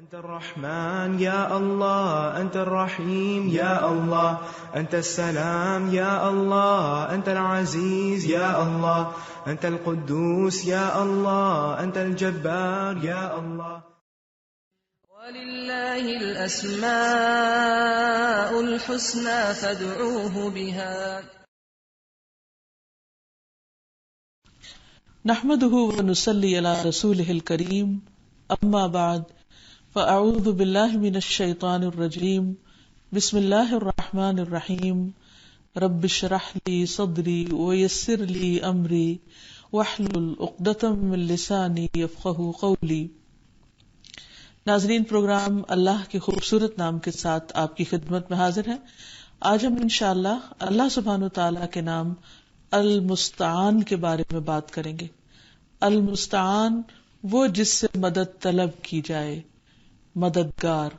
أنت الرحمن يا الله، أنت الرحيم يا الله، أنت السلام يا الله، أنت العزيز يا الله، أنت القدوس يا الله، أنت الجبار يا الله. ولله الأسماء الحسنى فادعوه بها. نحمده ونصلي على رسوله الكريم، أما بعد، فأعوذ بالله من الشيطان الرجيم، بسم الله الرحمن الرحيم، رب اشرح لي صدري ويسر لي أمري واحلل عقدة من لساني يفقهوا قولي. ناظرین، پروگرام اللہ کے خوبصورت نام کے ساتھ آپ کی خدمت میں حاضر ہے. آج ہم انشاءاللہ اللہ سبحانہ وتعالیٰ کے نام المستعان کے بارے میں بات کریں گے. المستعان وہ جس سے مدد طلب کی جائے، مددگار.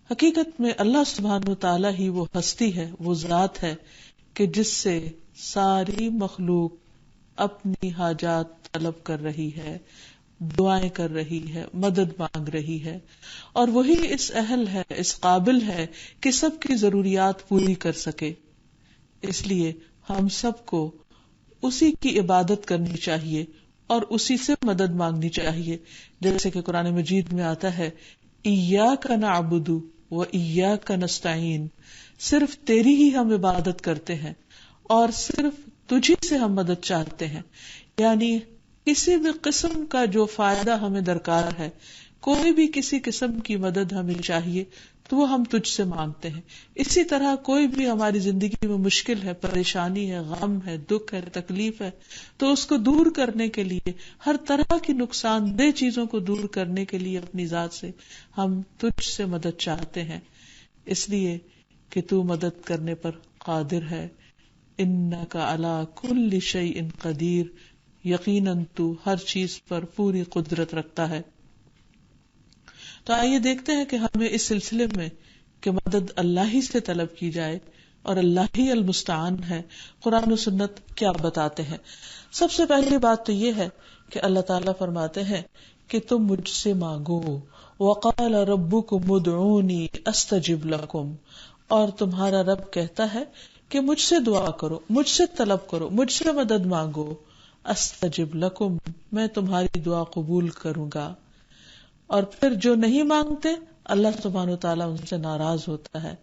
حقیقت میں اللہ سبحانہ وتعالیٰ ہی وہ ہستی ہے، وہ ذات ہے کہ جس سے ساری مخلوق اپنی حاجات طلب کر رہی ہے، دعائیں کر رہی ہے، مدد مانگ رہی ہے، اور وہی اس اہل ہے، اس قابل ہے کہ سب کی ضروریات پوری کر سکے. اس لیے ہم سب کو اسی کی عبادت کرنی چاہیے اور اسی سے مدد مانگنی چاہیے. جیسے کہ قرآن مجید میں آتا ہے، ایاک نعبد و ایاک نستعین، صرف تیری ہی ہم عبادت کرتے ہیں اور صرف تجھی سے ہم مدد چاہتے ہیں. یعنی کسی بھی قسم کا جو فائدہ ہمیں درکار ہے، کوئی بھی کسی قسم کی مدد ہمیں چاہیے تو وہ ہم تجھ سے مانگتے ہیں. اسی طرح کوئی بھی ہماری زندگی میں مشکل ہے، پریشانی ہے، غم ہے، دکھ ہے، تکلیف ہے، تو اس کو دور کرنے کے لیے، ہر طرح کی نقصان دہ چیزوں کو دور کرنے کے لیے اپنی ذات سے ہم تجھ سے مدد چاہتے ہیں، اس لیے کہ تو مدد کرنے پر قادر ہے. انک علی کل شیء قدیر، یقیناً تو ہر چیز پر پوری قدرت رکھتا ہے. تو آئیے دیکھتے ہیں کہ ہمیں اس سلسلے میں کہ مدد اللہ ہی سے طلب کی جائے اور اللہ ہی المستعان ہے، قرآن و سنت کیا بتاتے ہیں. سب سے پہلی بات تو یہ ہے کہ اللہ تعالیٰ فرماتے ہیں کہ تم مجھ سے مانگو. وقال ربکم ادعونی استجب لکم، اور تمہارا رب کہتا ہے کہ مجھ سے دعا کرو، مجھ سے طلب کرو، مجھ سے مدد مانگو. استجب لکم، میں تمہاری دعا قبول کروں گا. اور پھر جو نہیں مانگتے، اللہ سبحانہ وتعالیٰ ان سے ناراض ہوتا ہے.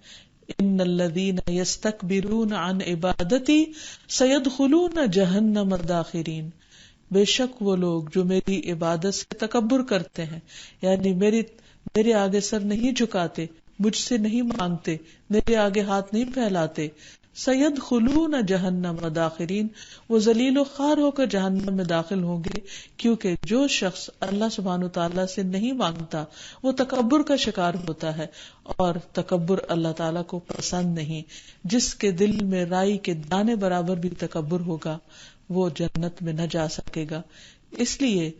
ان الذین یستکبرون عن عبادتی سیدخلون جہنم داخرین، بے شک وہ لوگ جو میری عبادت سے تکبر کرتے ہیں، یعنی میرے آگے سر نہیں جھکاتے، مجھ سے نہیں مانگتے، میرے آگے ہاتھ نہیں پھیلاتے، سیدخلون جہنم داخرین، وہ ذلیل و خوار ہو کر جہنم میں داخل ہوں گے. کیونکہ جو شخص اللہ سبحانہ وتعالیٰ سے نہیں مانگتا وہ تکبر کا شکار ہوتا ہے، اور تکبر اللہ تعالیٰ کو پسند نہیں. جس کے دل میں رائی کے دانے برابر بھی تکبر ہوگا وہ جنت میں نہ جا سکے گا. اس لیے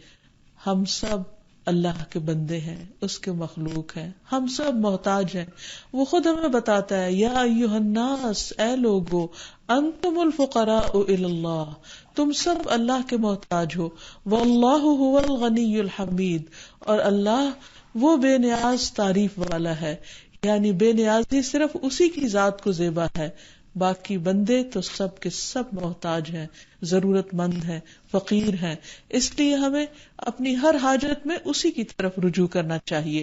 ہم سب اللہ کے بندے ہیں، اس کے مخلوق ہیں، ہم سب محتاج ہیں. وہ خود ہمیں بتاتا ہے، یا ایھا الناس، اے لوگو، انتم الفقراء الی اللہ، تم سب اللہ کے محتاج ہو. واللہ هو الغنی الحمید، اور اللہ وہ بے نیاز تعریف والا ہے. یعنی بے نیازی صرف اسی کی ذات کو زیبا ہے، باقی بندے تو سب کے سب محتاج ہیں، ضرورت مند ہیں، فقیر ہیں. اس لیے ہمیں اپنی ہر حاجت میں اسی کی طرف رجوع کرنا چاہیے.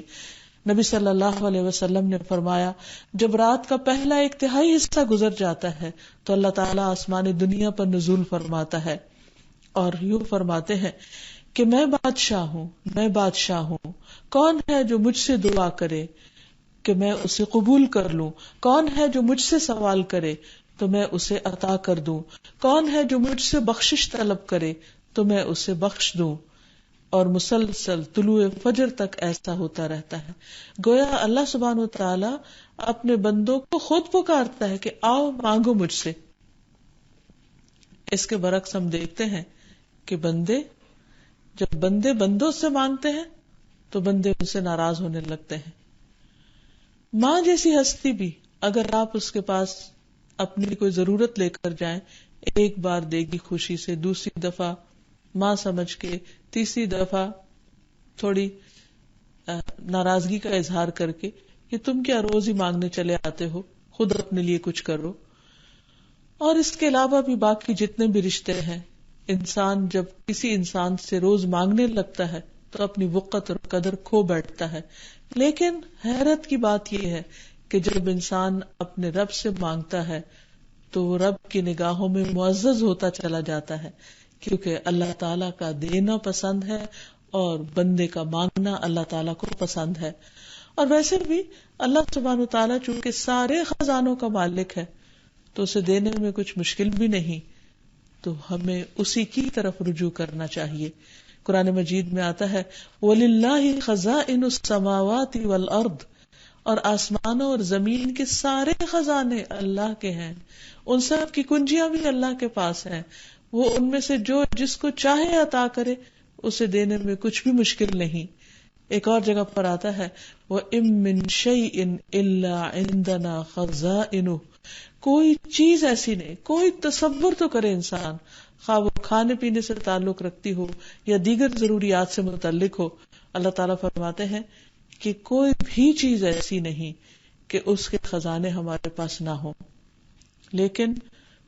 نبی صلی اللہ علیہ وسلم نے فرمایا، جب رات کا پہلا 1/3 حصہ گزر جاتا ہے تو اللہ تعالیٰ آسمان دنیا پر نزول فرماتا ہے اور یوں فرماتے ہیں کہ میں بادشاہ ہوں، میں بادشاہ ہوں. کون ہے جو مجھ سے دعا کرے کہ میں اسے قبول کر لوں؟ کون ہے جو مجھ سے سوال کرے تو میں اسے عطا کر دوں؟ کون ہے جو مجھ سے بخشش طلب کرے تو میں اسے بخش دوں؟ اور مسلسل طلوع فجر تک ایسا ہوتا رہتا ہے. گویا اللہ سبحانہ وتعالیٰ اپنے بندوں کو خود پکارتا ہے کہ آؤ مانگو مجھ سے. اس کے برعکس ہم دیکھتے ہیں کہ جب بندے بندوں سے مانگتے ہیں تو بندے ان سے ناراض ہونے لگتے ہیں. ماں جیسی ہستی بھی اگر آپ اس کے پاس اپنی کوئی ضرورت لے کر جائیں، ایک بار دے گی خوشی سے، دوسری دفعہ ماں سمجھ کے، تیسری دفعہ تھوڑی ناراضگی کا اظہار کر کے کہ تم کیا روز ہی مانگنے چلے آتے ہو، خود اپنے لیے کچھ کرو. اور اس کے علاوہ بھی باقی جتنے بھی رشتے ہیں، انسان جب کسی انسان سے روز مانگنے لگتا ہے تو اپنی وقت اور قدر کھو بیٹھتا ہے. لیکن حیرت کی بات یہ ہے کہ جب انسان اپنے رب سے مانگتا ہے تو وہ رب کی نگاہوں میں معزز ہوتا چلا جاتا ہے، کیونکہ اللہ تعالیٰ کا دینا پسند ہے اور بندے کا مانگنا اللہ تعالیٰ کو پسند ہے. اور ویسے بھی اللہ سبحانہ وتعالیٰ چونکہ سارے خزانوں کا مالک ہے تو اسے دینے میں کچھ مشکل بھی نہیں، تو ہمیں اسی کی طرف رجوع کرنا چاہیے. قرآن مجید میں آتا ہے وَلِلَّهِ خَزَائِنُ السَّمَاوَاتِ وَالْأَرْضِ، اور آسمانوں اور زمین کے سارے خزانے اللہ کے ہیں، ان سب کی کنجیاں بھی اللہ کے پاس ہیں. وہ ان میں سے جو جس کو چاہے عطا کرے، اسے دینے میں کچھ بھی مشکل نہیں. ایک اور جگہ پر آتا ہے وَإِن مِّن شَيْءٍ إِلَّا عِندَنَا خَزَائِنُهُ، کوئی چیز ایسی نہیں، کوئی تصور تو کرے انسان، خواہ وہ کھانے پینے سے تعلق رکھتی ہو یا دیگر ضروریات سے متعلق ہو. اللہ تعالیٰ فرماتے ہیں کہ کوئی بھی چیز ایسی نہیں کہ اس کے خزانے ہمارے پاس نہ ہوں. لیکن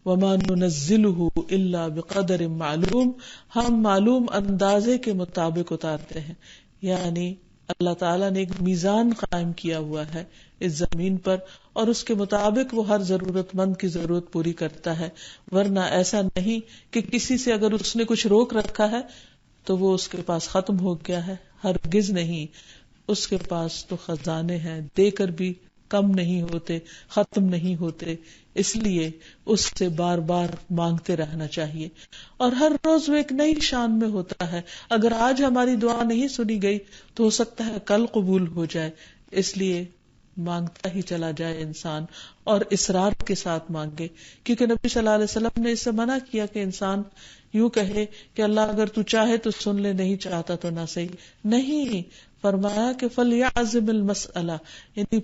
وَمَا نُنَزِّلُهُ إِلَّا بِقَدَرٍ مَعْلُومٍ، ہم معلوم اندازے کے مطابق اتارتے ہیں. یعنی اللہ تعالیٰ نے ایک میزان قائم کیا ہوا ہے اس زمین پر، اور اس کے مطابق وہ ہر ضرورت مند کی ضرورت پوری کرتا ہے. ورنہ ایسا نہیں کہ کسی سے اگر اس نے کچھ روک رکھا ہے تو وہ اس کے پاس ختم ہو گیا ہے. ہرگز نہیں، اس کے پاس تو خزانے ہیں، دے کر بھی کم نہیں ہوتے، ختم نہیں ہوتے. اس لیے اس سے بار بار مانگتے رہنا چاہیے، اور ہر روز وہ ایک نئی شان میں ہوتا ہے. اگر آج ہماری دعا نہیں سنی گئی تو ہو سکتا ہے کل قبول ہو جائے. اس لیے مانگتا ہی چلا جائے انسان، اور اصرار کے ساتھ مانگے، کیونکہ نبی صلی اللہ علیہ وسلم نے اس سے منع کیا کہ انسان یوں کہے کہ اللہ اگر تو چاہے تو سن لے، نہیں چاہتا تو نہ صحیح. نہیں، فرمایا کہ فَلْيَعْزِمِ الْمَسْأَلَةَ، یعنی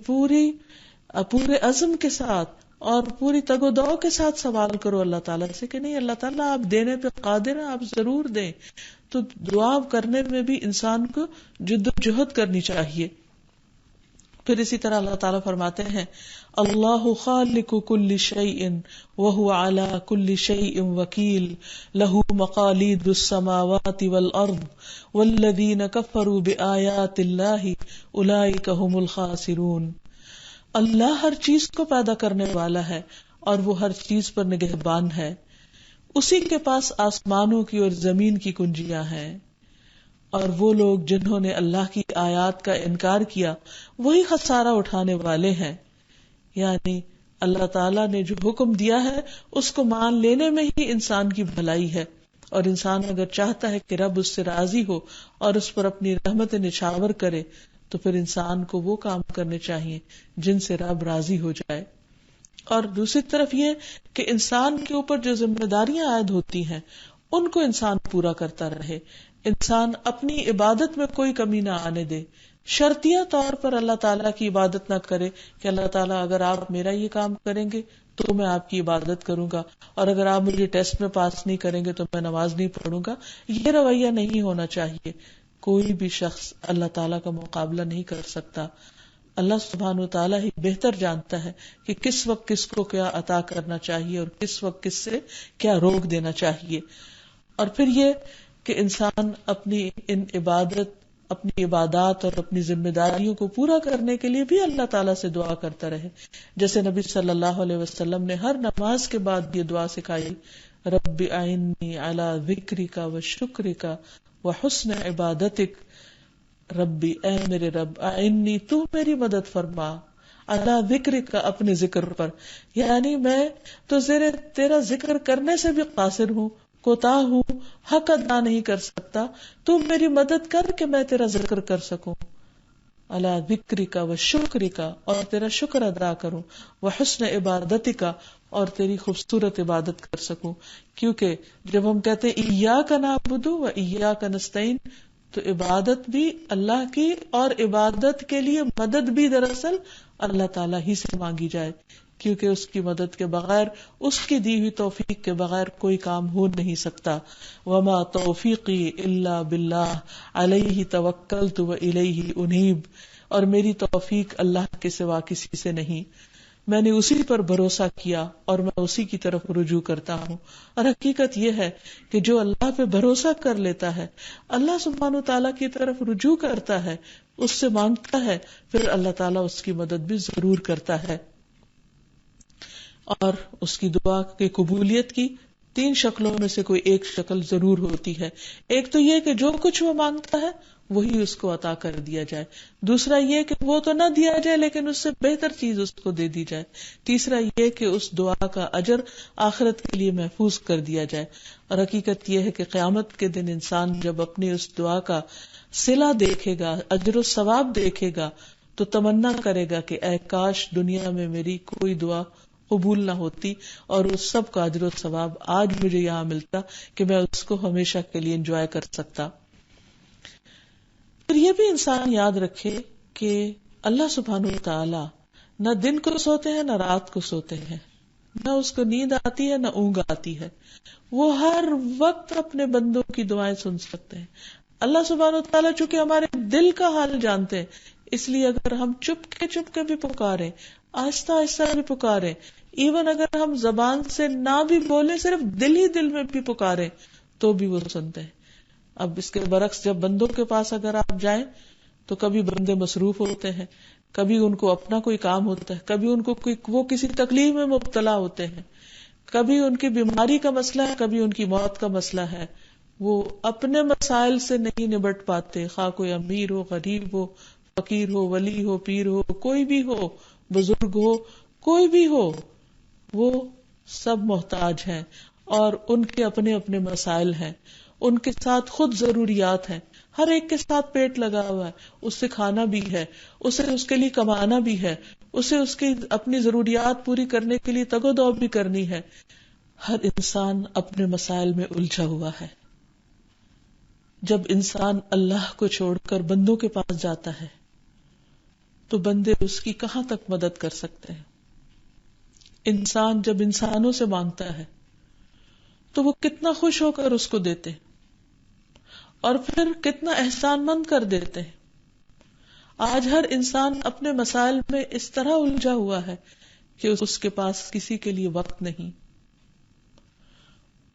پورے عزم کے ساتھ اور پوری تگ و دو کے ساتھ سوال کرو اللہ تعالیٰ سے کہ نہیں اللہ تعالیٰ آپ دینے پہ قادر ہیں، آپ ضرور دیں. تو دعا کرنے میں بھی انسان کو جد و جہد کرنی چاہیے. پھر اسی طرح اللہ تعالیٰ فرماتے ہیں اللہ خالق کل شیء وهو على كل شیء وکیل له مقالید السماوات والارض والذین کفروا بآیات اللہ اولئک هم الخاسرون. اللہ ہر چیز کو پیدا کرنے والا ہے اور وہ ہر چیز پر نگہبان ہے. اسی کے پاس آسمانوں کی اور زمین کی کنجیاں ہیں، اور وہ لوگ جنہوں نے اللہ کی آیات کا انکار کیا وہی خسارہ اٹھانے والے ہیں. یعنی اللہ تعالیٰ نے جو حکم دیا ہے اس کو مان لینے میں ہی انسان کی بھلائی ہے. اور انسان اگر چاہتا ہے کہ رب اس سے راضی ہو اور اس پر اپنی رحمت نچھاور کرے تو پھر انسان کو وہ کام کرنے چاہیے جن سے رب راضی ہو جائے. اور دوسری طرف یہ کہ انسان کے اوپر جو ذمہ داریاں عائد ہوتی ہیں ان کو انسان پورا کرتا رہے. انسان اپنی عبادت میں کوئی کمی نہ آنے دے. شرطیہ طور پر اللہ تعالیٰ کی عبادت نہ کرے کہ اللہ تعالیٰ اگر آپ میرا یہ کام کریں گے تو میں آپ کی عبادت کروں گا، اور اگر آپ مجھے ٹیسٹ میں پاس نہیں کریں گے تو میں نماز نہیں پڑھوں گا. یہ رویہ نہیں ہونا چاہیے. کوئی بھی شخص اللہ تعالیٰ کا مقابلہ نہیں کر سکتا. اللہ سبحانہ وتعالیٰ ہی بہتر جانتا ہے کہ کس وقت کس کو کیا عطا کرنا چاہیے اور کس وقت کس سے کیا روک دینا چاہیے. اور پھر یہ کہ انسان اپنی عبادات اور اپنی ذمہ داریوں کو پورا کرنے کے لیے بھی اللہ تعالیٰ سے دعا کرتا رہے. جیسے نبی صلی اللہ علیہ وسلم نے ہر نماز کے بعد یہ دعا سکھائی، رب اعنی علی ذکرک و شکرک و حسن عبادتک. ربی، اے میرے رب، اعنی، تو میری مدد فرما، علی ذکرک، اپنے ذکر پر. یعنی میں تو تیرا ذکر کرنے سے بھی قاصر ہوں، کوتاہ ہوں، حق ادا نہیں کر سکتا. تو میری مدد کر کہ میں تیرا ذکر کر سکوں. علی ذکرک و شکرک، اور تیرا شکر ادا کروں، و حسن عبادتک، اور تیری خوبصورت عبادت کر سکوں. کیونکہ جب ہم کہتے ہیں ایاک نعبد و ایاک نستعین، تو عبادت بھی اللہ کی اور عبادت کے لیے مدد بھی دراصل اللہ تعالیٰ ہی سے مانگی جائے. کیونکہ اس کی مدد کے بغیر، اس کی دی ہوئی توفیق کے بغیر کوئی کام ہو نہیں سکتا. وما توفیقی الا باللہ علیہ توکلت والیہ انیب، اور میری توفیق اللہ کے سوا کسی سے نہیں، میں نے اسی پر بھروسہ کیا اور میں اسی کی طرف رجوع کرتا ہوں. اور حقیقت یہ ہے کہ جو اللہ پہ بھروسہ کر لیتا ہے، اللہ سبحانہ و تعالیٰ کی طرف رجوع کرتا ہے، اس سے مانگتا ہے، پھر اللہ تعالیٰ اس کی مدد بھی ضرور کرتا ہے. اور اس کی دعا کی قبولیت کی 3 شکلوں میں سے کوئی ایک شکل ضرور ہوتی ہے. ایک تو یہ کہ جو کچھ وہ مانگتا ہے وہی اس کو عطا کر دیا جائے. دوسرا یہ کہ وہ تو نہ دیا جائے لیکن اس سے بہتر چیز اس کو دے دی جائے. تیسرا یہ کہ اس دعا کا اجر آخرت کے لیے محفوظ کر دیا جائے. اور حقیقت یہ ہے کہ قیامت کے دن انسان جب اپنی اس دعا کا صلہ دیکھے گا، اجر و ثواب دیکھے گا، تو تمنا کرے گا کہ اے کاش دنیا میں میری کوئی دعا قبول نہ ہوتی اور اس سب کا اجر و ثواب آج مجھے یہاں ملتا کہ میں اس کو ہمیشہ کے لیے انجوائے کر سکتا. پھر یہ بھی انسان یاد رکھے کہ اللہ سبحانہ و تعالی نہ دن کو سوتے ہیں نہ رات کو سوتے ہیں، نہ اس کو نیند آتی ہے نہ اونگ آتی ہے. وہ ہر وقت اپنے بندوں کی دعائیں سن سکتے ہیں. اللہ سبحانہ و تعالیٰ چونکہ ہمارے دل کا حال جانتے ہیں، اس لیے اگر ہم چپ کے بھی پکاریں، آہستہ آہستہ بھی پکاریں، ایون اگر ہم زبان سے نہ بھی بولیں، صرف دل ہی دل میں بھی پکاریں، تو بھی وہ سنتے ہیں. اب اس کے برعکس جب بندوں کے پاس اگر آپ جائیں تو کبھی بندے مصروف ہوتے ہیں، کبھی ان کو اپنا کوئی کام ہوتا ہے، کبھی ان کو وہ کسی تکلیف میں مبتلا ہوتے ہیں، کبھی ان کی بیماری کا مسئلہ ہے، کبھی ان کی موت کا مسئلہ ہے. وہ اپنے مسائل سے نہیں نبٹ پاتے، خواہ کوئی امیر ہو، غریب ہو، فقیر ہو، ولی ہو، پیر ہو، کوئی بھی ہو، بزرگ ہو، کوئی بھی ہو، وہ سب محتاج ہیں اور ان کے اپنے اپنے مسائل ہیں. ان کے ساتھ خود ضروریات ہیں. ہر ایک کے ساتھ پیٹ لگا ہوا ہے، اس سے کھانا بھی ہے، اسے اس کے لیے کمانا بھی ہے، اسے اس کی اپنی ضروریات پوری کرنے کے لیے تگ و دو بھی کرنی ہے. ہر انسان اپنے مسائل میں الجھا ہوا ہے. جب انسان اللہ کو چھوڑ کر بندوں کے پاس جاتا ہے تو بندے اس کی کہاں تک مدد کر سکتے ہیں. انسان جب انسانوں سے مانگتا ہے تو وہ کتنا خوش ہو کر اس کو دیتے اور پھر کتنا احسان مند کر دیتے ہیں. آج ہر انسان اپنے مسائل میں اس طرح الجھا ہوا ہے کہ اس کے پاس کسی کے لیے وقت نہیں.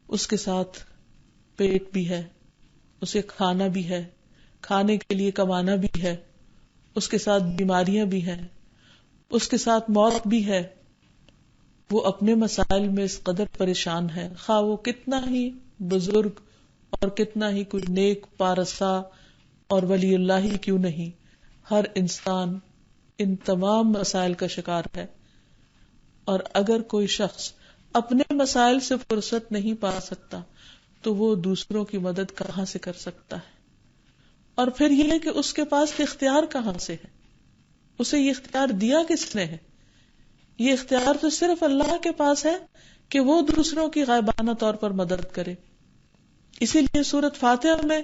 اس کے ساتھ پیٹ بھی ہے، اسے کھانا بھی ہے، کھانے کے لیے کمانا بھی ہے، اس کے ساتھ بیماریاں بھی ہیں، اس کے ساتھ موت بھی ہے. وہ اپنے مسائل میں اس قدر پریشان ہے، خواہ وہ کتنا ہی بزرگ اور کتنا ہی کوئی نیک پارسا اور ولی اللہ ہی کیوں نہیں، ہر انسان ان تمام مسائل کا شکار ہے. اور اگر کوئی شخص اپنے مسائل سے فرصت نہیں پا سکتا تو وہ دوسروں کی مدد کہاں سے کر سکتا ہے. اور پھر یہ کہ اس کے پاس اختیار کہاں سے ہے، اسے یہ اختیار دیا کس نے ہے. یہ اختیار تو صرف اللہ کے پاس ہے کہ وہ دوسروں کی غائبانہ طور پر مدد کرے. اسی لیے سورۃ فاتحہ میں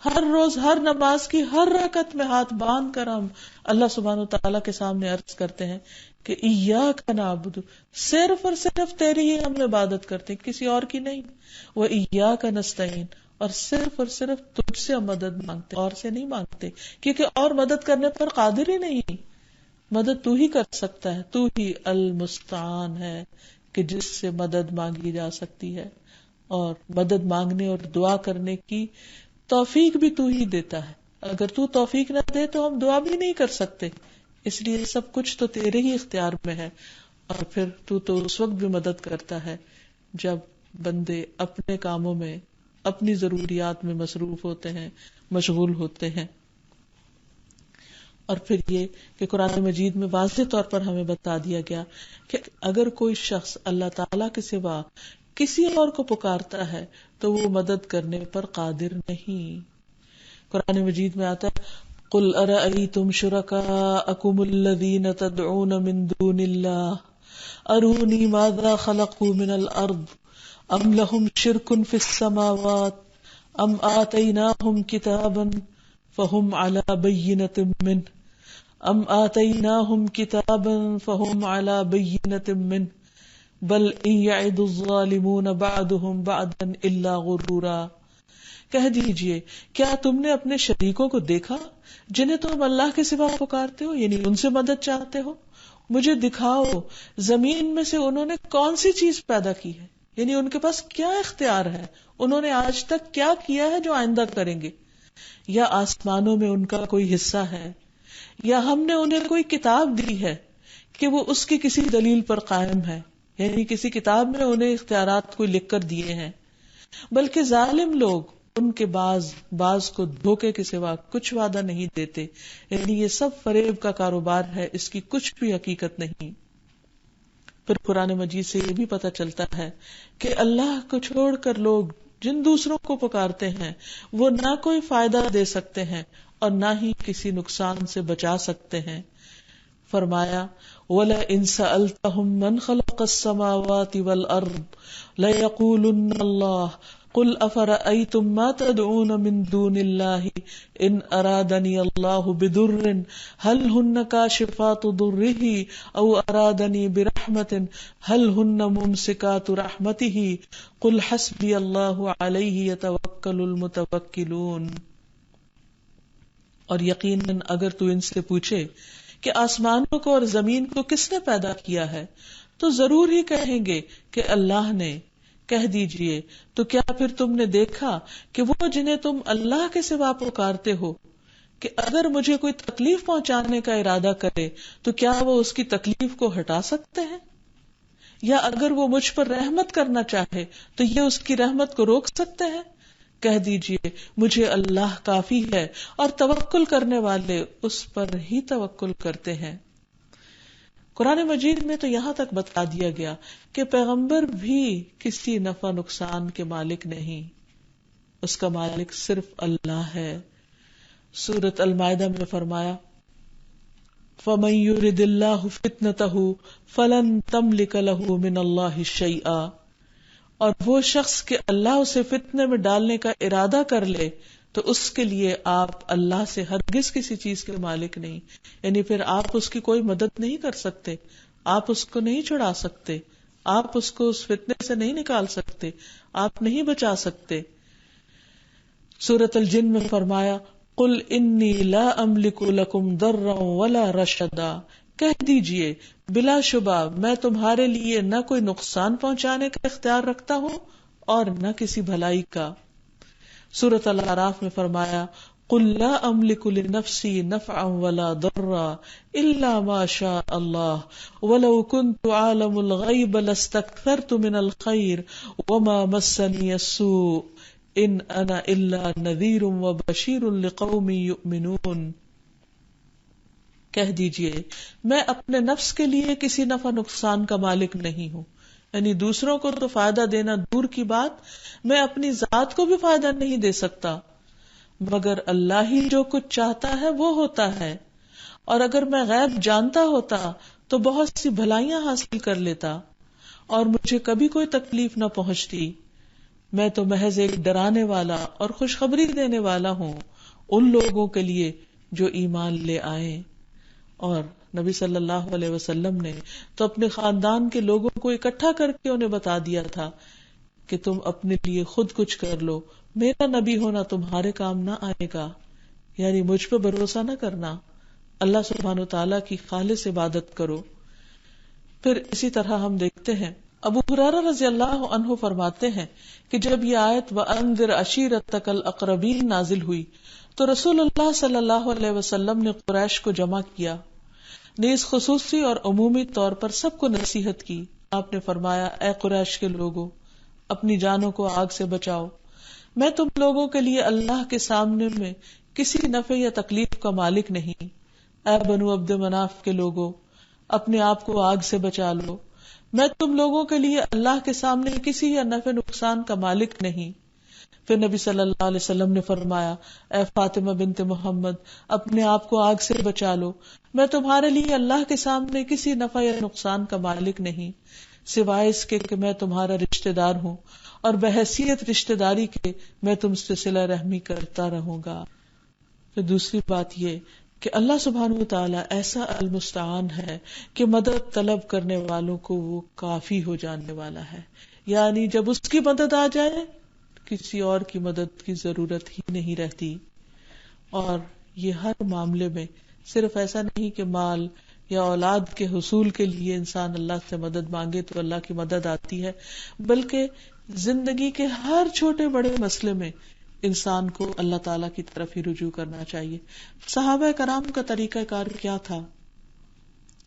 ہر روز ہر نماز کی ہر رکعت میں ہاتھ باندھ کر ہم اللہ سبحانہ و تعالیٰ کے سامنے عرض کرتے ہیں کہ ایاک نعبد، صرف اور صرف تیری ہی ہم عبادت کرتے ہیں، کسی اور کی نہیں. وہ ایاک نستعین، اور صرف تجھ سے ہم مدد مانگتے، اور سے نہیں مانگتے، کیونکہ اور مدد کرنے پر قادر ہی نہیں. مدد تو ہی کر سکتا ہے، تو ہی المستعان ہے کہ جس سے مدد مانگی جا سکتی ہے. اور مدد مانگنے اور دعا کرنے کی توفیق بھی تو ہی دیتا ہے. اگر تو توفیق نہ دے تو ہم دعا بھی نہیں کر سکتے. اس لیے سب کچھ تو تیرے ہی اختیار میں ہے. اور پھر تو اس وقت بھی مدد کرتا ہے جب بندے اپنے کاموں میں، اپنی ضروریات میں مصروف ہوتے ہیں، مشغول ہوتے ہیں. اور پھر یہ کہ قرآن مجید میں واضح طور پر ہمیں بتا دیا گیا کہ اگر کوئی شخص اللہ تعالیٰ کے سوا کسی اور کو پکارتا ہے تو وہ مدد کرنے پر قادر نہیں. قرآن مجید میں آتا ہے قُلْ أَرَأَيْتُمْ شُرَكَاءَكُمُ الَّذِينَ تَدْعُونَ مِن دُونِ اللَّهِ أَرُونِي مَاذَا خَلَقُوا مِنَ الْأَرْضِ أَمْ لَهُمْ شِرْكٌ فِي السَّمَاوَاتِ أَمْ آتَيْنَاهُمْ كِتَابًا فَهُمْ عَلَى بَيِّنَةٍ مِّنْهُ ام آتیناہم کتابا فہم علی بینۃ منہ بل ان یعد الظالمون بعضهم بعضا الا غرورا. کہہ دیجئے کیا تم نے اپنے شریکوں کو دیکھا جنہیں تم اللہ کے سوا پکارتے ہو، یعنی ان سے مدد چاہتے ہو؟ مجھے دکھاؤ زمین میں سے انہوں نے کون سی چیز پیدا کی ہے، یعنی ان کے پاس کیا اختیار ہے، انہوں نے آج تک کیا کیا ہے جو آئندہ کریں گے، یا آسمانوں میں ان کا کوئی حصہ ہے، یا ہم نے انہیں کوئی کتاب دی ہے کہ وہ اس کی کسی دلیل پر قائم ہے، یعنی کسی کتاب میں انہیں اختیارات کو لکھ کر دیے ہیں. بلکہ ظالم لوگ ان کے بعض کو دھوکے کے سوا کچھ وعدہ نہیں دیتے، یعنی یہ سب فریب کا کاروبار ہے، اس کی کچھ بھی حقیقت نہیں. پھر قرآن مجید سے یہ بھی پتہ چلتا ہے کہ اللہ کو چھوڑ کر لوگ جن دوسروں کو پکارتے ہیں وہ نہ کوئی فائدہ دے سکتے ہیں اور نہ ہی کسی نقصان سے بچا سکتے ہیں. فرمایا وَلَئِن سَأَلْتَهُم مَّنْ خَلَقَ السَّمَاوَاتِ وَالْأَرْضَ لَيَقُولُنَّ اللَّهُ قُلْ أَفَرَأَيْتُم مَّا تَدْعُونَ مِن دُونِ اللَّهِ إِنْ أَرَادَنِيَ اللَّهُ بِضُرٍّ هَلْ هُنَّ كَاشِفَاتُ ضُرِّهِ أَوْ أَرَادَنِي بِرَحْمَةٍ هَلْ هُنَّ مُمْسِكَاتُ رَحْمَتِهِ قُلْ حَسْبِيَ اللَّهُ عَلَيْهِ يَتَوَكَّلُ الْمُتَوَكِّلُونَ. اور یقیناً اگر تو ان سے پوچھے کہ آسمانوں کو اور زمین کو کس نے پیدا کیا ہے تو ضرور ہی کہیں گے کہ اللہ نے. کہہ دیجئے تو کیا پھر تم نے دیکھا کہ وہ جنہیں تم اللہ کے سوا پکارتے ہو کہ اگر مجھے کوئی تکلیف پہنچانے کا ارادہ کرے تو کیا وہ اس کی تکلیف کو ہٹا سکتے ہیں، یا اگر وہ مجھ پر رحمت کرنا چاہے تو یہ اس کی رحمت کو روک سکتے ہیں؟ کہہ دیجئے مجھے اللہ کافی ہے اور توکل کرنے والے اس پر ہی توکل کرتے ہیں. قرآن مجید میں تو یہاں تک بتا دیا گیا کہ پیغمبر بھی کسی نفع نقصان کے مالک نہیں، اس کا مالک صرف اللہ ہے. سورۃ المائدہ میں فرمایا فَمَن يُرِدِ اللَّهُ فِتْنَتَهُ فَلَن تَمْلِكَ لَهُ مِنَ اللَّهِ شَيْئًا. اور وہ شخص کہ اللہ اسے فتنے میں ڈالنے کا ارادہ کر لے تو اس کے لیے آپ اللہ سے ہرگز کسی چیز کے مالک نہیں، یعنی پھر آپ اس کی کوئی مدد نہیں کر سکتے، آپ اس کو نہیں چھڑا سکتے، آپ اس کو اس فتنے سے نہیں نکال سکتے، آپ نہیں بچا سکتے. سورۃ الجن میں فرمایا قل انی لا املک لکم ضرا ولا رشدا. کہہ دیجئے بلا شبہ میں تمہارے لیے نہ کوئی نقصان پہنچانے کا اختیار رکھتا ہوں اور نہ کسی بھلائی کا. سورۃ الاعراف میں فرمایا قل لا املک لنفسی نفعا ولا ضرا الا ما شاء اللہ ولو كنت اعلم الغیب لاستکثرت من الخیر وما مسنی السوء ان انا الا نذیر وبشیر لقوم یؤمنون. کہہ دیجئے میں اپنے نفس کے لیے کسی نفع نقصان کا مالک نہیں ہوں، یعنی دوسروں کو تو فائدہ دینا دور کی بات، میں اپنی ذات کو بھی فائدہ نہیں دے سکتا، مگر اللہ ہی جو کچھ چاہتا ہے وہ ہوتا ہے. اور اگر میں غیب جانتا ہوتا تو بہت سی بھلائیاں حاصل کر لیتا اور مجھے کبھی کوئی تکلیف نہ پہنچتی. میں تو محض ایک ڈرانے والا اور خوشخبری دینے والا ہوں ان لوگوں کے لیے جو ایمان لے آئے. اور نبی صلی اللہ علیہ وسلم نے تو اپنے خاندان کے لوگوں کو اکٹھا کر کے انہیں بتا دیا تھا کہ تم اپنے لیے خود کچھ کر لو، میرا نبی ہونا تمہارے کام نہ آئے گا، یعنی مجھ پہ بھروسہ نہ کرنا، اللہ سبحانہ و تعالیٰ کی خالص عبادت کرو. پھر اسی طرح ہم دیکھتے ہیں ابو ہریرہ رضی اللہ عنہ فرماتے ہیں کہ جب یہ آیت وَأَنذِرْ عَشِيرَتَكَ الْأَقْرَبِينَ نازل ہوئی تو رسول اللہ صلی اللہ علیہ وسلم نے قریش کو جمع کیا، نیز خصوصی اور عمومی طور پر سب کو نصیحت کی. آپ نے فرمایا اے قریش کے لوگو، اپنی جانوں کو آگ سے بچاؤ، میں تم لوگوں کے لیے اللہ کے سامنے میں کسی نفع یا تکلیف کا مالک نہیں. اے بنو عبد مناف کے لوگو، اپنے آپ کو آگ سے بچا لو، میں تم لوگوں کے لیے اللہ کے سامنے کسی یا نفع نقصان کا مالک نہیں. پھر نبی صلی اللہ علیہ وسلم نے فرمایا اے فاطمہ بنت محمد، اپنے آپ کو آگ سے بچا لو، میں تمہارے لیے اللہ کے سامنے کسی نفع یا نقصان کا مالک نہیں سوائے اس کے کہ میں تمہارا رشتہ دار ہوں اور بحیثیت رشتہ داری کے میں تم سے صلہ رحمی کرتا رہوں گا. پھر دوسری بات یہ کہ اللہ سبحانہ و تعالی ایسا المستعان ہے کہ مدد طلب کرنے والوں کو وہ کافی ہو جانے والا ہے. یعنی جب اس کی مدد آ جائے کسی اور کی مدد کی ضرورت ہی نہیں رہتی. اور یہ ہر معاملے میں، صرف ایسا نہیں کہ مال یا اولاد کے حصول کے لیے انسان اللہ سے مدد مانگے تو اللہ کی مدد آتی ہے، بلکہ زندگی کے ہر چھوٹے بڑے مسئلے میں انسان کو اللہ تعالیٰ کی طرف ہی رجوع کرنا چاہیے. صحابہ کرام کا طریقہ کار کیا تھا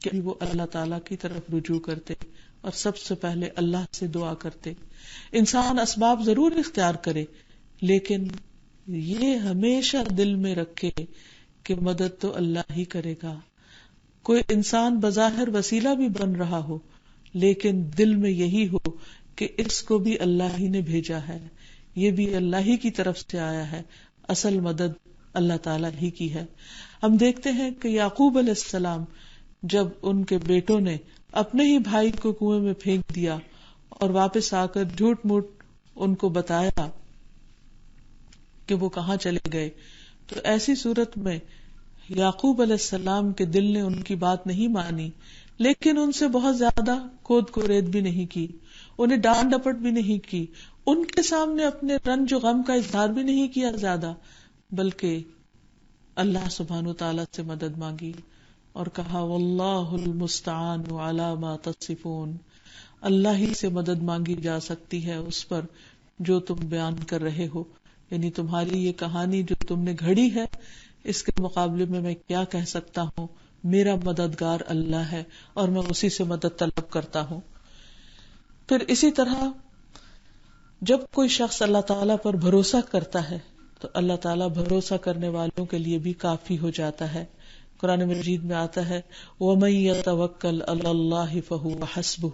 کہ وہ اللہ تعالیٰ کی طرف رجوع کرتے اور سب سے پہلے اللہ سے دعا کرتے. انسان اسباب ضرور اختیار کرے، لیکن یہ ہمیشہ دل میں رکھے کہ مدد تو اللہ ہی کرے گا. کوئی انسان بظاہر وسیلہ بھی بن رہا ہو، لیکن دل میں یہی ہو کہ اس کو بھی اللہ ہی نے بھیجا ہے، یہ بھی اللہ ہی کی طرف سے آیا ہے، اصل مدد اللہ تعالیٰ ہی کی ہے. ہم دیکھتے ہیں کہ یعقوب علیہ السلام جب ان کے بیٹوں نے اپنے ہی بھائی کو کنویں میں پھینک دیا اور واپس آ کر جھوٹ موٹ ان کو بتایا کہ وہ کہاں چلے گئے، تو ایسی صورت میں یعقوب علیہ السلام کے دل نے ان کی بات نہیں مانی، لیکن ان سے بہت زیادہ کود کوریت بھی نہیں کی، انہیں ڈانٹ ڈپٹ بھی نہیں کی، ان کے سامنے اپنے رنج و غم کا اظہار بھی نہیں کیا زیادہ، بلکہ اللہ سبحانہ وتعالی سے مدد مانگی اور کہا واللہ المستعان علی ما تصفون. اللہ ہی سے مدد مانگی جا سکتی ہے اس پر جو تم بیان کر رہے ہو. یعنی تمہاری یہ کہانی جو تم نے گھڑی ہے، اس کے مقابلے میں کیا کہہ سکتا ہوں. میرا مددگار اللہ ہے اور میں اسی سے مدد طلب کرتا ہوں. پھر اسی طرح جب کوئی شخص اللہ تعالیٰ پر بھروسہ کرتا ہے تو اللہ تعالیٰ بھروسہ کرنے والوں کے لیے بھی کافی ہو جاتا ہے. قرآن مجید میں آتا ہے وَمَن يَتَوَكَّلْ عَلَى اللَّهِ فَهُوَ حَسْبُهُ.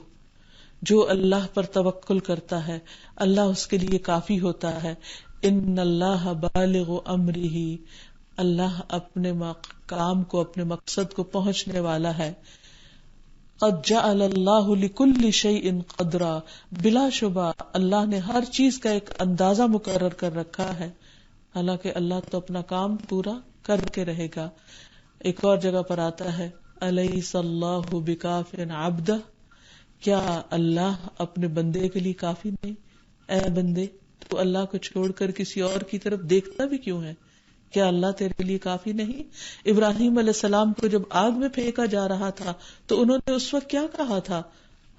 جو اللہ پر توکل کرتا ہے اللہ اس کے لیے کافی ہوتا ہے. ان اللہ بالغ امرہ، اللہ اپنے کام کو، اپنے مقصد کو پہنچنے والا ہے. قد جعل اللہ لکل شیء قدرا، بلا شبہ اللہ نے ہر چیز کا ایک اندازہ مقرر کر رکھا ہے. حالانکہ اللہ تو اپنا کام پورا کر کے رہے گا. ایک اور جگہ پر آتا ہے الیس اللہ بکاف عبدہ، کیا اللہ اپنے بندے کے لیے کافی نہیں؟ اے بندے تو اللہ کو چھوڑ کر کسی اور کی طرف دیکھتا بھی کیوں ہے؟ کیا اللہ تیرے لیے کافی نہیں؟ ابراہیم علیہ السلام کو جب آگ میں پھینکا جا رہا تھا تو انہوں نے اس وقت کیا کہا تھا؟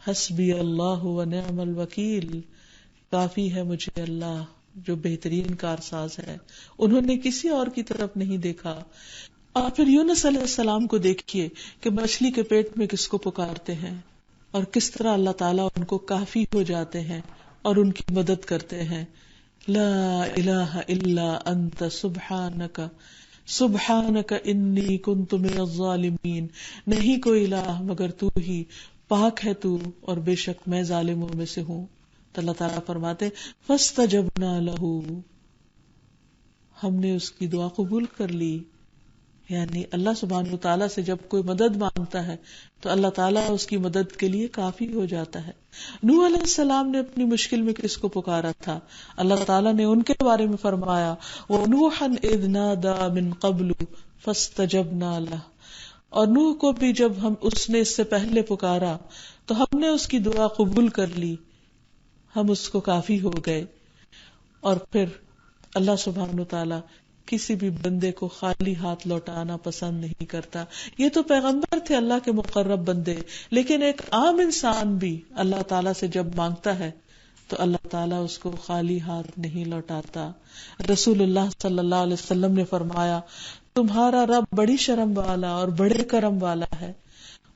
حسبی اللہ ونعم الوکیل، کافی ہے مجھے اللہ جو بہترین کارساز ہے. انہوں نے کسی اور کی طرف نہیں دیکھا. اور پھر یونس علیہ السلام کو دیکھیے کہ مچھلی کے پیٹ میں کس کو پکارتے ہیں اور کس طرح اللہ تعالیٰ ان کو کافی ہو جاتے ہیں اور ان کی مدد کرتے ہیں. لا الہ الا انت سبحانک سبحانک انی کنت من الظالمین، نہیں کوئی الہ مگر تو ہی، پاک ہے تو اور بے شک میں ظالموں میں سے ہوں. تو اللہ تعالیٰ فرماتے فاستجبنا لہ، ہم نے اس کی دعا قبول کر لی. یعنی اللہ سبحانہ وتعالیٰ سے جب کوئی مدد مانگتا ہے تو اللہ تعالیٰ اس کی مدد کے لیے کافی ہو جاتا ہے. نوح علیہ السلام نے اپنی مشکل میں کس کو پکارا تھا؟ اللہ تعالیٰ نے ان کے بارے میں فرمایا وَنُوحًا إِذْ نَادَى مِن قَبْلُ فَاسْتَجَبْنَا لَهُ، اور نوح کو بھی جب اس نے اس سے پہلے پکارا تو ہم نے اس کی دعا قبول کر لی، ہم اس کو کافی ہو گئے. اور پھر اللہ سبحانہ وتعالیٰ کسی بھی بندے کو خالی ہاتھ لوٹانا پسند نہیں کرتا. یہ تو پیغمبر تھے اللہ کے مقرب بندے، لیکن ایک عام انسان بھی اللہ تعالیٰ سے جب مانگتا ہے تو اللہ تعالیٰ اس کو خالی ہاتھ نہیں لوٹاتا. رسول اللہ صلی اللہ علیہ وسلم نے فرمایا تمہارا رب بڑی شرم والا اور بڑے کرم والا ہے.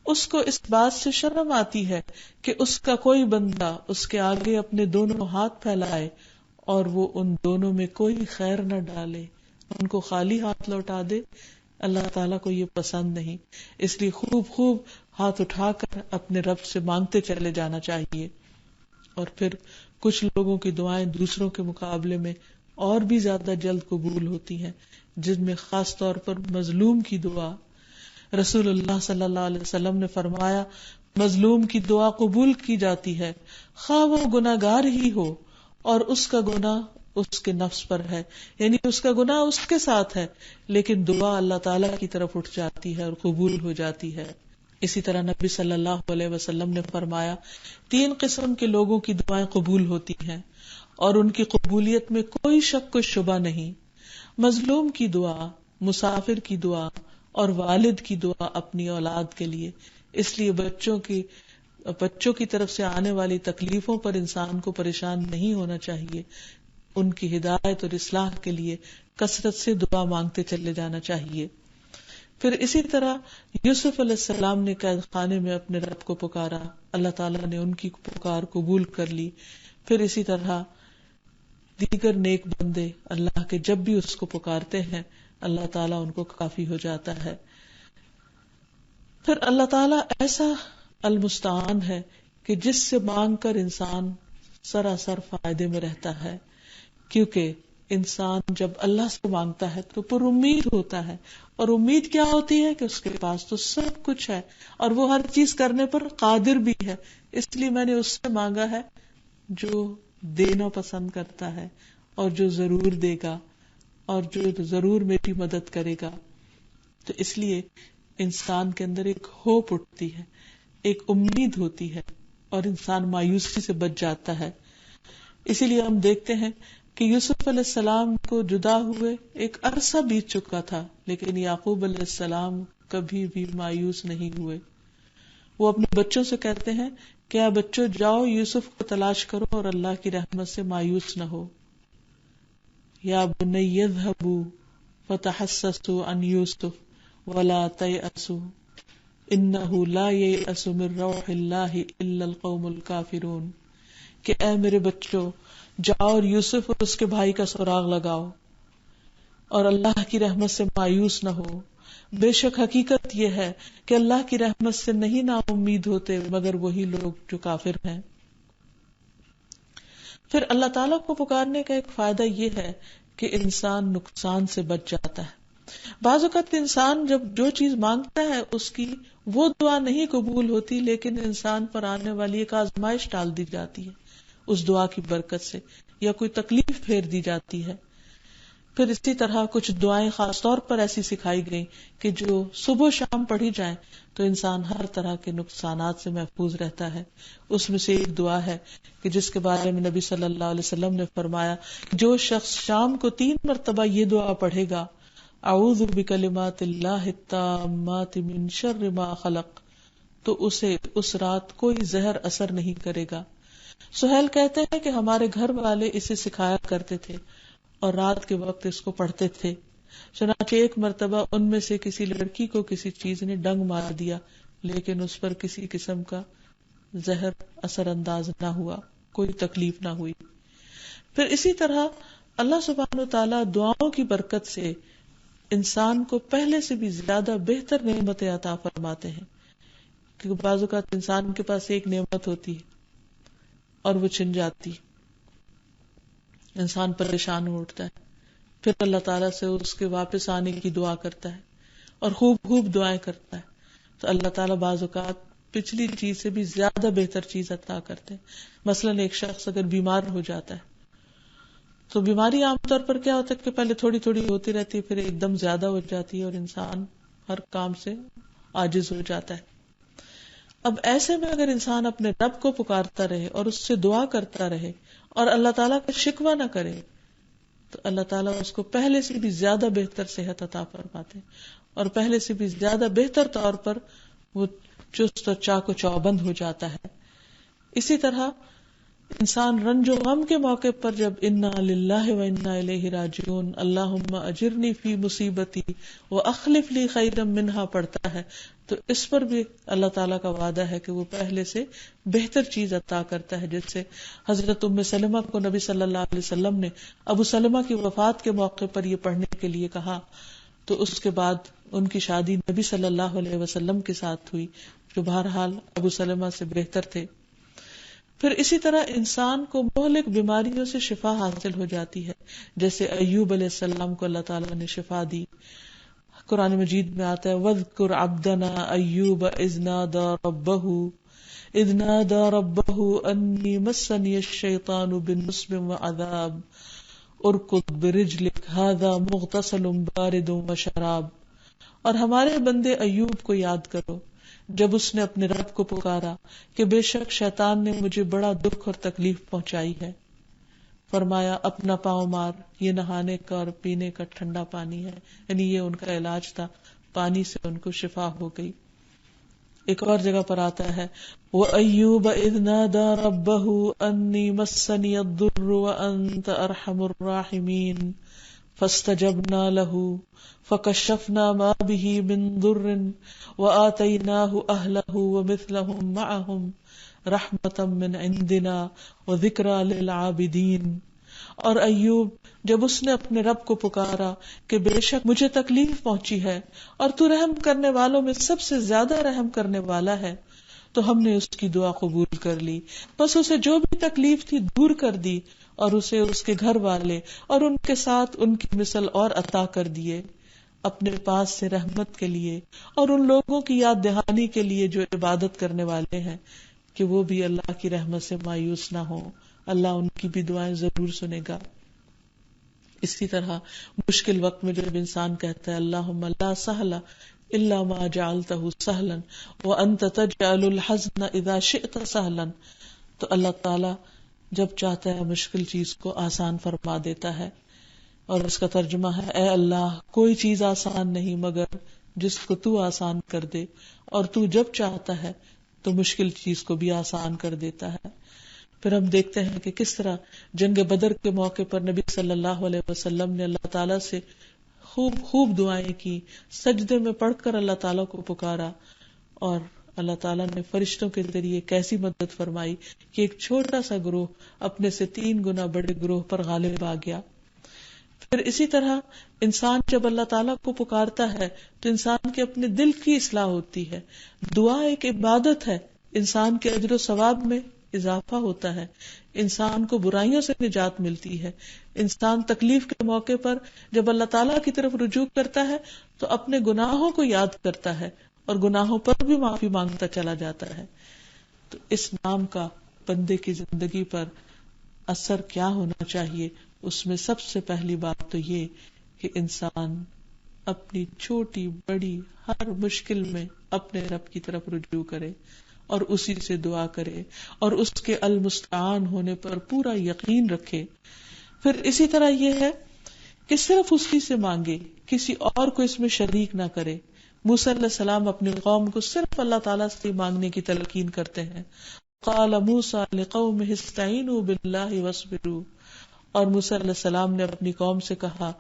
اس کو اس بات سے شرم آتی ہے کہ اس کا کوئی بندہ اس کے آگے اپنے دونوں ہاتھ پھیلائے اور وہ ان دونوں میں کوئی خیر نہ ڈالے، ان کو خالی ہاتھ لوٹا دے. اللہ تعالیٰ کو یہ پسند نہیں. اس لیے خوب ہاتھ اٹھا کر اپنے رب سے مانگتے چلے جانا چاہیے. اور پھر کچھ لوگوں کی دعائیں دوسروں کے مقابلے میں اور بھی زیادہ جلد قبول ہوتی ہیں، جن میں خاص طور پر مظلوم کی دعا. رسول اللہ صلی اللہ علیہ وسلم نے فرمایا مظلوم کی دعا قبول کی جاتی ہے، خواہ وہ گناہگار ہی ہو اور اس کا گناہ اس کے نفس پر ہے، یعنی اس کا گناہ اس کے ساتھ ہے، لیکن دعا اللہ تعالیٰ کی طرف اٹھ جاتی ہے اور قبول ہو جاتی ہے. اسی طرح نبی صلی اللہ علیہ وسلم نے فرمایا 3 قسم کے لوگوں کی دعائیں قبول ہوتی ہیں اور ان کی قبولیت میں کوئی شک و شبہ نہیں. مظلوم کی دعا، مسافر کی دعا اور والد کی دعا اپنی اولاد کے لیے. اس لیے بچوں کی طرف سے آنے والی تکلیفوں پر انسان کو پریشان نہیں ہونا چاہیے. ان کی ہدایت اور اصلاح کے لیے کثرت سے دعا مانگتے چلے جانا چاہیے. پھر اسی طرح یوسف علیہ السلام نے قید خانے میں اپنے رب کو پکارا، اللہ تعالیٰ نے ان کی پکار قبول کر لی. پھر اسی طرح دیگر نیک بندے اللہ کے جب بھی اس کو پکارتے ہیں اللہ تعالیٰ ان کو کافی ہو جاتا ہے. پھر اللہ تعالیٰ ایسا المستعان ہے کہ جس سے مانگ کر انسان سراسر فائدے میں رہتا ہے، کیونکہ انسان جب اللہ سے مانگتا ہے تو پر امید ہوتا ہے. اور امید کیا ہوتی ہے کہ اس کے پاس تو سب کچھ ہے اور وہ ہر چیز کرنے پر قادر بھی ہے، اس لیے میں نے اس سے مانگا ہے جو دینا پسند کرتا ہے اور جو ضرور دے گا اور جو ضرور میری مدد کرے گا. تو اس لیے انسان کے اندر ایک ہوپ اٹھتی ہے، ایک امید ہوتی ہے اور انسان مایوسی سے بچ جاتا ہے. اسی لیے ہم دیکھتے ہیں کہ یوسف علیہ السلام کو جدا ہوئے ایک عرصہ بیت چکا تھا، لیکن یعقوب علیہ السلام کبھی بھی مایوس نہیں ہوئے. وہ اپنے بچوں سے کہتے ہیں کہ اے بچوں جاؤ یوسف کو تلاش کرو اور اللہ کی رحمت سے مایوس نہ ہو. یا بنی اذهبوا فتحسسوا عن یوسف ولا تیأسوا انہ لا ییأس من روح اللہ الا القوم الکافرون. کہ اے میرے بچوں جاؤ اور یوسف اور اس کے بھائی کا سراغ لگاؤ اور اللہ کی رحمت سے مایوس نہ ہو. بے شک حقیقت یہ ہے کہ اللہ کی رحمت سے نہیں نا امید ہوتے مگر وہی لوگ جو کافر ہیں. پھر اللہ تعالیٰ کو پکارنے کا ایک فائدہ یہ ہے کہ انسان نقصان سے بچ جاتا ہے. بعض اوقات انسان جب جو چیز مانگتا ہے اس کی وہ دعا نہیں قبول ہوتی، لیکن انسان پر آنے والی ایک آزمائش ٹال دی جاتی ہے اس دعا کی برکت سے، یا کوئی تکلیف پھیر دی جاتی ہے. پھر اسی طرح کچھ دعائیں خاص طور پر ایسی سکھائی گئیں کہ جو صبح شام پڑھی جائیں تو انسان ہر طرح کے نقصانات سے محفوظ رہتا ہے. اس میں سے ایک دعا ہے کہ جس کے بارے میں نبی صلی اللہ علیہ وسلم نے فرمایا جو شخص شام کو 3 مرتبہ یہ دعا پڑھے گا اعوذ بکلمات اللہ التامات من شر ما خلق، تو اسے اس رات کوئی زہر اثر نہیں کرے گا. سہیل کہتے ہیں کہ ہمارے گھر والے اسے سکھایا کرتے تھے اور رات کے وقت اس کو پڑھتے تھے. چنانچہ ایک مرتبہ ان میں سے کسی لڑکی کو کسی چیز نے ڈنگ مار دیا، لیکن اس پر کسی قسم کا زہر اثر انداز نہ ہوا، کوئی تکلیف نہ ہوئی. پھر اسی طرح اللہ سبحانہ وتعالی دعاؤں کی برکت سے انسان کو پہلے سے بھی زیادہ بہتر نعمتیں عطا فرماتے ہیں. کیونکہ بعض اوقات انسان کے پاس ایک نعمت ہوتی ہے اور وہ چھن جاتی، انسان پریشان ہو اٹھتا ہے، پھر اللہ تعالیٰ سے اس کے واپس آنے کی دعا کرتا ہے اور خوب خوب دعائیں کرتا ہے. تو اللہ تعالیٰ بعض اوقات پچھلی چیز سے بھی زیادہ بہتر چیز عطا کرتے ہیں. مثلاً ایک شخص اگر بیمار ہو جاتا ہے تو بیماری عام طور پر کیا ہوتا ہے کہ پہلے تھوڑی تھوڑی ہوتی رہتی ہے، پھر ایک دم زیادہ ہو جاتی ہے اور انسان ہر کام سے عاجز ہو جاتا ہے. اب ایسے میں اگر انسان اپنے رب کو پکارتا رہے اور اس سے دعا کرتا رہے اور اللہ تعالیٰ کا شکوہ نہ کرے تو اللہ تعالیٰ اس کو پہلے سے بھی زیادہ بہتر صحت عطا فرماتے اور پہلے سے بھی زیادہ بہتر طور پر وہ چست اور چاق و چوبند ہو جاتا ہے. اسی طرح انسان رنج و غم کے موقع پر جب انا للہ و انا الیہ راجعون اللہم اجرنی فی مصیبتی واخلف لی خیرا منہا پڑھتا ہے تو اس پر بھی اللہ تعالیٰ کا وعدہ ہے کہ وہ پہلے سے بہتر چیز عطا کرتا ہے. جس سے حضرت ام سلمہ کو نبی صلی اللہ علیہ وسلم نے ابو سلمہ کی وفات کے موقع پر یہ پڑھنے کے لیے کہا تو اس کے بعد ان کی شادی نبی صلی اللہ علیہ وسلم کے ساتھ ہوئی جو بہرحال ابو سلمہ سے بہتر تھے. پھر اسی طرح انسان کو مہلک بیماریوں سے شفا حاصل ہو جاتی ہے، جیسے ایوب علیہ السلام کو اللہ تعالیٰ نے شفا دی. قرآن مجید میں آتا ہے وَاذْكُرْ عَبْدَنَا أَيُّوبَ إِذْ نَادَى رَبَّهُ أَنِّي مَسَّنِيَ الشَّيْطَانُ بِالنُّصْبٍ وَعَذَابٍ ارکض برجلک ھذا مغتسل بارد وشراب. اور ہمارے بندے ایوب کو یاد کرو جب اس نے اپنے رب کو پکارا کہ بے شک شیطان نے مجھے بڑا دکھ اور تکلیف پہنچائی ہے. فرمایا اپنا پاؤں مار، یہ نہانے کا اور پینے کا ٹھنڈا پانی ہے، یعنی یہ ان کا علاج تھا، پانی سے ان کو شفا ہو گئی. ایک اور جگہ پر آتا ہے وَأَيُّوبَ إِذْ نَادَى رَبَّهُ أَنِّي مَسَّنِيَ الضُّرُّ وَأَنْتَ أَرْحَمُ الرَّاحِمِينَ فَاسْتَجَبْنَا لَهُ فَكَشَّفْنَا مَا بِهِ مِنْ ضُرٍّ وَآتَيْنَاهُ أَهْلَهُ وَمِثْلَهُمْ مَعَهُمْ رَحْمَةً مِنْ عِنْدِنَا وَذِكْرَى لِلْعَابِدِينَ. اور ایوب جب اس نے اپنے رب کو پکارا کہ بے شک مجھے تکلیف پہنچی ہے اور تو رحم کرنے والوں میں سب سے زیادہ رحم کرنے والا ہے، تو ہم نے اس کی دعا قبول کر لی، بس اسے جو بھی تکلیف تھی دور کر دی اور اسے اس کے گھر والے اور ان کے ساتھ ان کی مثل اور عطا کر دیے اپنے پاس سے رحمت کے لیے اور ان لوگوں کی یاد دہانی کے لیے جو عبادت کرنے والے ہیں کہ وہ بھی اللہ کی رحمت سے مایوس نہ ہوں. اللہ ان کی بھی دعائیں ضرور سنے گا. اسی طرح مشکل وقت میں جب انسان کہتا ہے اللہم لا سہل الا ما جعلتہ سہلا وانت تجعل الحزن اذا شئت سہلا، تو اللہ تعالی جب چاہتا ہے مشکل چیز کو آسان فرما دیتا ہے. اور اس کا ترجمہ ہے اے اللہ کوئی چیز آسان نہیں مگر جس کو تو آسان کر دے، اور تو جب چاہتا ہے تو مشکل چیز کو بھی آسان کر دیتا ہے. پھر ہم دیکھتے ہیں کہ کس طرح جنگ بدر کے موقع پر نبی صلی اللہ علیہ وسلم نے اللہ تعالیٰ سے خوب دعائیں کی، سجدے میں پڑھ کر اللہ تعالیٰ کو پکارا، اور اللہ تعالیٰ نے فرشتوں کے ذریعے کیسی مدد فرمائی کہ ایک چھوٹا سا گروہ اپنے سے 3 گنا بڑے گروہ پر غالب آ گیا. پھر اسی طرح انسان جب اللہ تعالیٰ کو پکارتا ہے تو انسان کے اپنے دل کی اصلاح ہوتی ہے. دعا ایک عبادت ہے، انسان کے اجر و ثواب میں اضافہ ہوتا ہے، انسان کو برائیوں سے نجات ملتی ہے. انسان تکلیف کے موقع پر جب اللہ تعالیٰ کی طرف رجوع کرتا ہے تو اپنے گناہوں کو یاد کرتا ہے اور گناہوں پر بھی معافی مانگتا چلا جاتا ہے. تو اس نام کا بندے کی زندگی پر اثر کیا ہونا چاہیے؟ اس میں سب سے پہلی بات تو یہ کہ انسان اپنی چھوٹی بڑی ہر مشکل میں اپنے رب کی طرف رجوع کرے اور اسی سے دعا کرے اور اس کے المستعان ہونے پر پورا یقین رکھے. پھر اسی طرح یہ ہے کہ صرف اسی سے مانگے، کسی اور کو اس میں شریک نہ کرے. موسیٰ علیہ السلام اپنی قوم کو صرف اللہ تعالیٰ سے مانگنے کی تلقین کرتے ہیں. قال موسیٰ لقومہ استعینوا باللہ واصبروا. اور موسیٰ علیہ السلام نے اپنی قوم سے کہا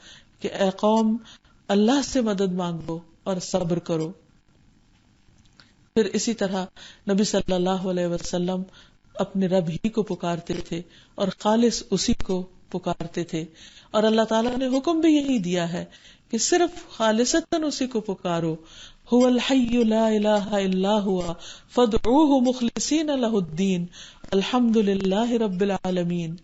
کہ اے قوم اللہ سے مدد مانگو اور صبر کرو. پھر اسی طرح نبی صلی اللہ علیہ وسلم اپنے رب ہی کو پکارتے تھے اور خالص اسی کو پکارتے تھے، اور اللہ تعالیٰ نے حکم بھی یہی دیا ہے کہ صرف خالصتاً اسی کو پکارو. هو الحی لا الہ الا ہوا فادعوہ مخلصین لہ الدین الحمد للہ رب العالمین.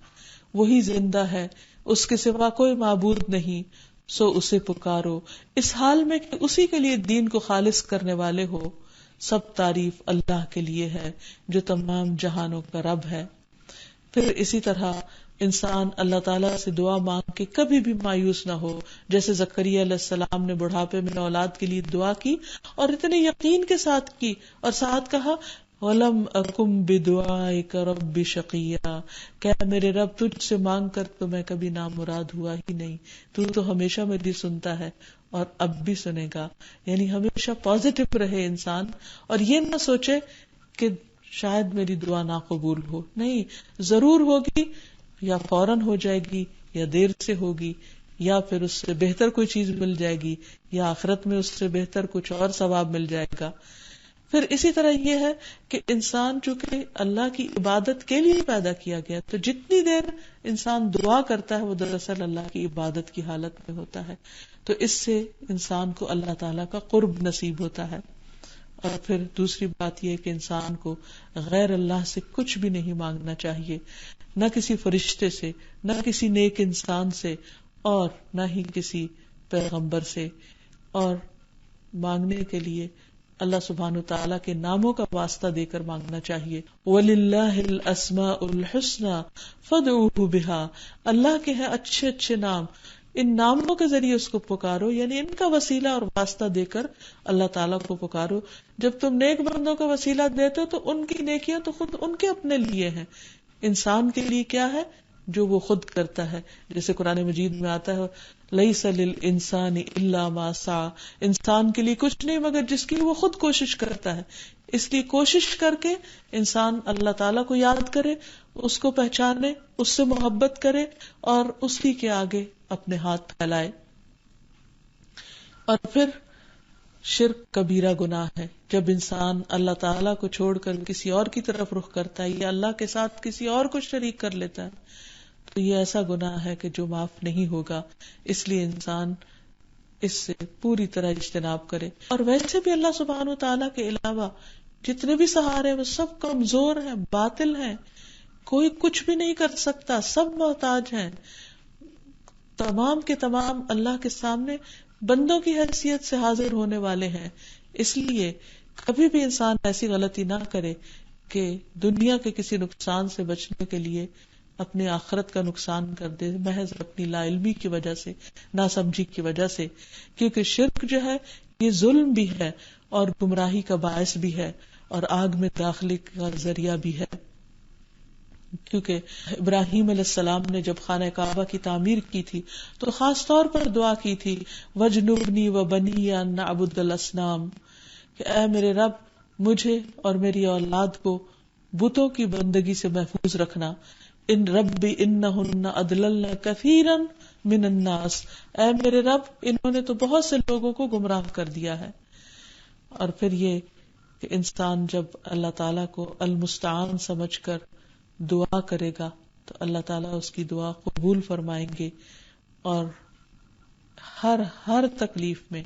وہی زندہ ہے، اس کے سوا کوئی معبود نہیں، سو اسے پکارو اس حال میں کہ اسی کے لیے دین کو خالص کرنے والے ہو. سب تعریف اللہ کے لیے ہے جو تمام جہانوں کا رب ہے. پھر اسی طرح انسان اللہ تعالیٰ سے دعا مانگ کے کبھی بھی مایوس نہ ہو، جیسے زکریا علیہ السلام نے بڑھاپے میں اولاد کے لیے دعا کی اور اتنے یقین کے ساتھ کی، اور ساتھ کہا وَلَمْ أَكُمْ بِدُعَائِكَ رَبِّ شَقِيًّا، کہ میرے رب تجھ سے مانگ کر تو میں کبھی نامراد ہوا ہی نہیں، تو ہمیشہ میری سنتا ہے اور اب بھی سنے گا. یعنی ہمیشہ پازیٹو رہے انسان، اور یہ نہ سوچے کہ شاید میری دعا نہ قبول ہو. نہیں، ضرور ہوگی، یا فوراً ہو جائے گی یا دیر سے ہوگی، یا پھر اس سے بہتر کوئی چیز مل جائے گی، یا آخرت میں اس سے بہتر کچھ اور ثواب مل جائے گا. پھر اسی طرح یہ ہے کہ انسان چونکہ اللہ کی عبادت کے لیے پیدا کیا گیا، تو جتنی دیر انسان دعا کرتا ہے وہ دراصل اللہ کی عبادت کی حالت میں ہوتا ہے. تو اس سے انسان کو اللہ تعالیٰ کا قرب نصیب ہوتا ہے. اور پھر دوسری بات یہ کہ انسان کو غیر اللہ سے کچھ بھی نہیں مانگنا چاہیے، نہ کسی فرشتے سے، نہ کسی نیک انسان سے، اور نہ ہی کسی پیغمبر سے. اور مانگنے کے لیے اللہ سبحانہ تعالیٰ کے ناموں کا واسطہ دے کر مانگنا چاہیے. وَلِلَّهِ الْأَسْمَاءُ الْحُسْنَى فَادْعُوهُ بِهَا, اللہ کے ہیں اچھے اچھے نام, ان ناموں کے ذریعے اس کو پکارو, یعنی ان کا وسیلہ اور واسطہ دے کر اللہ تعالیٰ کو پکارو. جب تم نیک بندوں کا وسیلہ دیتے ہو تو ان کی نیکیاں تو خود ان کے اپنے لیے ہیں, انسان کے لیے کیا ہے جو وہ خود کرتا ہے. جیسے قرآن مجید میں آتا ہے لَيْسَ لِلْإِنسَانِ إِلَّا مَا سَعَى, انسان کے لیے کچھ نہیں مگر جس کی وہ خود کوشش کرتا ہے. اس لیے کوشش کر کے انسان اللہ تعالیٰ کو یاد کرے, اس کو پہچانے, اس سے محبت کرے اور اسی کے آگے اپنے ہاتھ پھیلائے. اور پھر شرک کبیرہ گناہ ہے. جب انسان اللہ تعالیٰ کو چھوڑ کر کسی اور کی طرف رخ کرتا ہے یا اللہ کے ساتھ کسی اور کو شریک کر لیتا ہے تو یہ ایسا گناہ ہے کہ جو معاف نہیں ہوگا. اس لیے انسان اس سے پوری طرح اجتناب کرے. اور ویسے بھی اللہ سبحانہ و تعالیٰ کے علاوہ جتنے بھی سہارے ہیں وہ سب کمزور ہیں, باطل ہیں, کوئی کچھ بھی نہیں کر سکتا, سب محتاج ہیں. تمام کے تمام اللہ کے سامنے بندوں کی حیثیت سے حاضر ہونے والے ہیں. اس لیے کبھی بھی انسان ایسی غلطی نہ کرے کہ دنیا کے کسی نقصان سے بچنے کے لیے اپنے آخرت کا نقصان کر دے, محض اپنی لا علمی کی وجہ سے, ناسمجھی کی وجہ سے. کیونکہ شرک جو ہے یہ ظلم بھی ہے اور گمراہی کا باعث بھی ہے اور آگ میں داخلے کا ذریعہ بھی ہے. کیونکہ ابراہیم علیہ السلام نے جب خانہ کعبہ کی تعمیر کی تھی تو خاص طور پر دعا کی تھی وَجْنُبْنِي وَبَنِيَّ أَن نَعْبُدَ الْأَصْنَامَ, کہ اے میرے رب مجھے اور میری اولاد کو بتوں کی بندگی سے محفوظ رکھنا. ان ربی انہن اضللن کثیرا من الناس, اے میرے رب انہوں نے تو بہت سے لوگوں کو گمراہ کر دیا ہے. اور پھر یہ کہ انسان جب اللہ تعالیٰ کو المستعان سمجھ کر دعا کرے گا تو اللہ تعالیٰ اس کی دعا قبول فرمائیں گے. اور ہر تکلیف میں,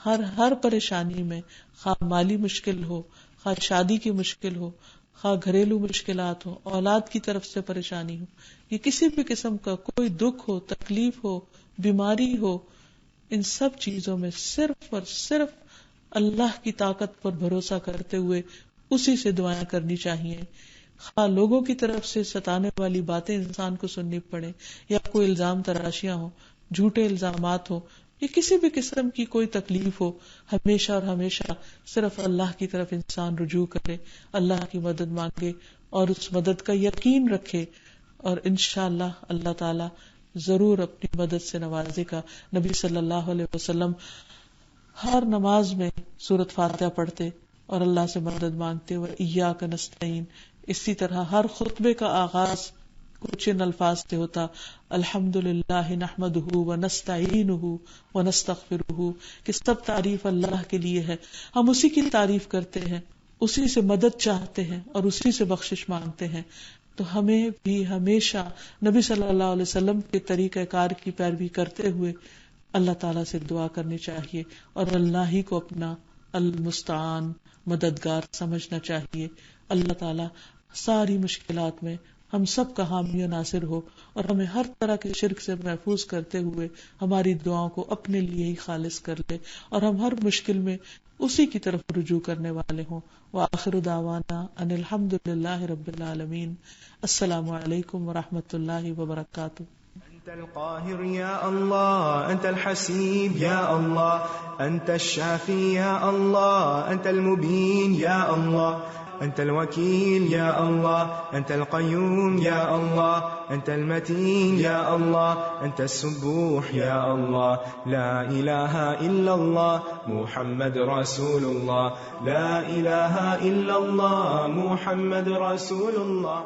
ہر پریشانی میں, خواہ مالی مشکل ہو, خواہ شادی کی مشکل ہو, خواہ گھریلو مشکلات ہو, اولاد کی طرف سے پریشانی ہو, یہ کسی بھی قسم کا کوئی دکھ ہو, تکلیف ہو, بیماری ہو, ان سب چیزوں میں صرف اور صرف اللہ کی طاقت پر بھروسہ کرتے ہوئے اسی سے دعائیں کرنی چاہیے. خواہ لوگوں کی طرف سے ستانے والی باتیں انسان کو سننی پڑے یا کوئی الزام تراشیاں ہو, جھوٹے الزامات ہو, یا کسی بھی قسم کی کوئی تکلیف ہو, ہمیشہ اور ہمیشہ صرف اللہ کی طرف انسان رجوع کرے, اللہ کی مدد مانگے اور اس مدد کا یقین رکھے, اور انشاءاللہ اللہ تعالی ضرور اپنی مدد سے نوازے گا. نبی صلی اللہ علیہ وسلم ہر نماز میں سورۃ فاتحہ پڑھتے اور اللہ سے مدد مانگتے, وَإِيَّاكَ نَسْتَعِينُ. اسی طرح ہر خطبے کا آغاز کچھ ان الفاظ سے ہوتا الحمدللہ نحمدہ ونستعینہ ونستغفرہ, کہ سب تعریف اللہ کے لیے ہے, ہم اسی کی تعریف کرتے ہیں, اسی سے مدد چاہتے ہیں اور اسی سے بخشش مانگتے ہیں. تو ہمیں بھی ہمیشہ نبی صلی اللہ علیہ وسلم کے طریقہ کار کی پیروی کرتے ہوئے اللہ تعالیٰ سے دعا کرنی چاہیے اور اللہ ہی کو اپنا المستعان مددگار سمجھنا چاہیے. اللہ تعالیٰ ساری مشکلات میں ہم سب کا حامی و ناصر ہو اور ہمیں ہر طرح کے شرک سے محفوظ کرتے ہوئے ہماری دعاؤں کو اپنے لیے ہی خالص کر لے اور ہم ہر مشکل میں اسی کی طرف رجوع کرنے والے ہوں. وآخر دعوانا ان الحمد للہ رب العالمین. السلام علیکم ورحمۃ اللہ وبرکاتہ. أنت القاهر يا الله, أنت الحسيب يا الله, أنت الشافي يا الله, أنت المبين يا الله, أنت الوكيل يا الله, أنت القيوم يا الله, أنت المتين يا الله, أنت السبوح يا الله. لا إله إلا الله محمد رسول الله, لا إله إلا الله محمد رسول الله.